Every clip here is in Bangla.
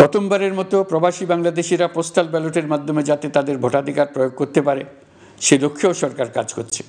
প্রথমবারের মতো প্রবাসী বাংলাদেশিরা পোস্টাল ব্যালটের মাধ্যমে যাতে তাদের ভোটাধিকার প্রয়োগ করতে পারে সে লক্ষ্যেও সরকার কাজ করছে।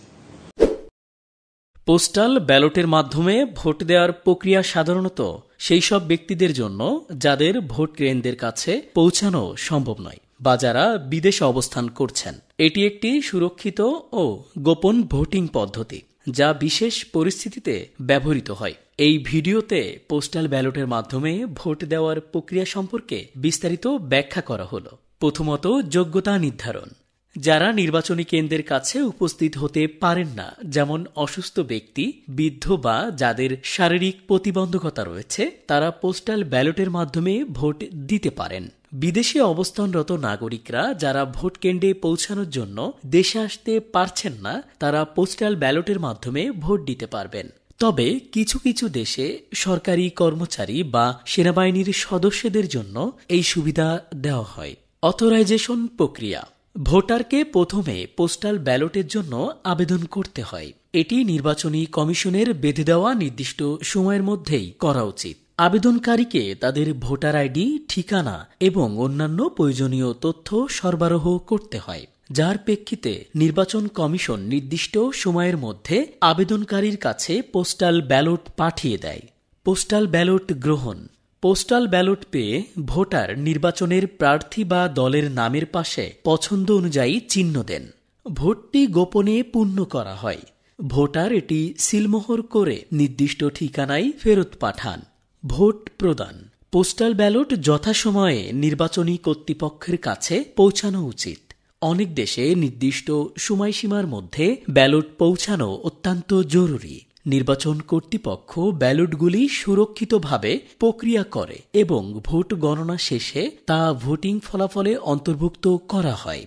পোস্টাল ব্যালটের মাধ্যমে ভোট দেওয়ার প্রক্রিয়া সাধারণত সেই সব ব্যক্তিদের জন্য যাদের ভোট কেন্দ্রের কাছে পৌঁছানো সম্ভব নয় বা যারা বিদেশে অবস্থান করছেন। এটি একটি সুরক্ষিত ও গোপন ভোটিং পদ্ধতি যা বিশেষ পরিস্থিতিতে ব্যবহৃত হয়। এই ভিডিওতে পোস্টাল ব্যালটের মাধ্যমে ভোট দেওয়ার প্রক্রিয়া সম্পর্কে বিস্তারিত ব্যাখ্যা করা হলো। প্রথমত, যোগ্যতা নির্ধারণ। যারা নির্বাচনী কেন্দ্রের কাছে উপস্থিত হতে পারেন না, যেমন অসুস্থ ব্যক্তি, বৃদ্ধ বা যাদের শারীরিক প্রতিবন্ধকতা রয়েছে, তারা পোস্টাল ব্যালটের মাধ্যমে ভোট দিতে পারেন। বিদেশে অবস্থানরত নাগরিকরা যারা ভোট কেন্দ্রে পৌঁছানোর জন্য দেশে আসতে পারছেন না, তারা পোস্টাল ব্যালটের মাধ্যমে ভোট দিতে পারবেন। তবে কিছু কিছু দেশে সরকারি কর্মচারী বা সেনাবাহিনীর সদস্যদের জন্য এই সুবিধা দেওয়া হয়। অথরাইজেশন প্রক্রিয়া। ভোটারকে প্রথমে পোস্টাল ব্যালটের জন্য আবেদন করতে হয়। এটি নির্বাচনী কমিশনের বেঁধে দেওয়া নির্দিষ্ট সময়ের মধ্যেই করা উচিত। আবেদনকারীকে তাদের ভোটার আইডি, ঠিকানা এবং অন্যান্য প্রয়োজনীয় তথ্য সরবরাহ করতে হয়, যার প্রেক্ষিতে নির্বাচন কমিশন নির্দিষ্ট সময়ের মধ্যে আবেদনকারীর কাছে পোস্টাল ব্যালট পাঠিয়ে দেয়। পোস্টাল ব্যালট গ্রহণ। পোস্টাল ব্যালট পেয়ে ভোটার নির্বাচনের প্রার্থী বা দলের নামের পাশে পছন্দ অনুযায়ী চিহ্ন দেন। ভোটটি গোপনে পূর্ণ করা হয়। ভোটার এটি সিলমোহর করে নির্দিষ্ট ঠিকানায় ফেরত পাঠান। ভোট প্রদান। পোস্টাল ব্যালট যথাসময়ে নির্বাচনী কর্তৃপক্ষের কাছে পৌঁছানো উচিত। অনেক দেশে নির্দিষ্ট সময়সীমার মধ্যে ব্যালট পৌঁছানো অত্যন্ত জরুরি। নির্বাচন কর্তৃপক্ষ ব্যালটগুলি সুরক্ষিতভাবে প্রক্রিয়া করে এবং ভোট গণনা শেষে তা ভোটিং ফলাফলে অন্তর্ভুক্ত করা হয়।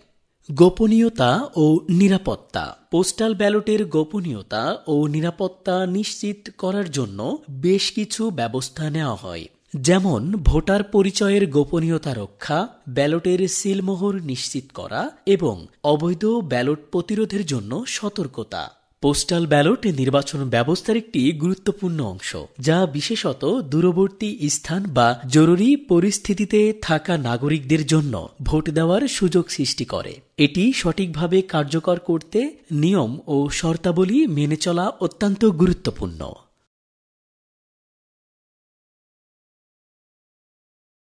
গোপনীয়তা ও নিরাপত্তা। পোস্টাল ব্যালটের গোপনীয়তা ও নিরাপত্তা নিশ্চিত করার জন্য বেশ কিছু ব্যবস্থা নেওয়া হয়, যেমন ভোটার পরিচয়ের গোপনীয়তা রক্ষা, ব্যালটের সিলমোহর নিশ্চিত করা এবং অবৈধ ব্যালট প্রতিরোধের জন্য সতর্কতা। পোস্টাল ব্যালট নির্বাচন ব্যবস্থার একটি গুরুত্বপূর্ণ অংশ, যা বিশেষত দূরবর্তী স্থান বা জরুরি পরিস্থিতিতে থাকা নাগরিকদের জন্য ভোট দেওয়ার সুযোগ সৃষ্টি করে। এটি সঠিকভাবে কার্যকর করতে নিয়ম ও শর্তাবলী মেনে চলা অত্যন্ত গুরুত্বপূর্ণ।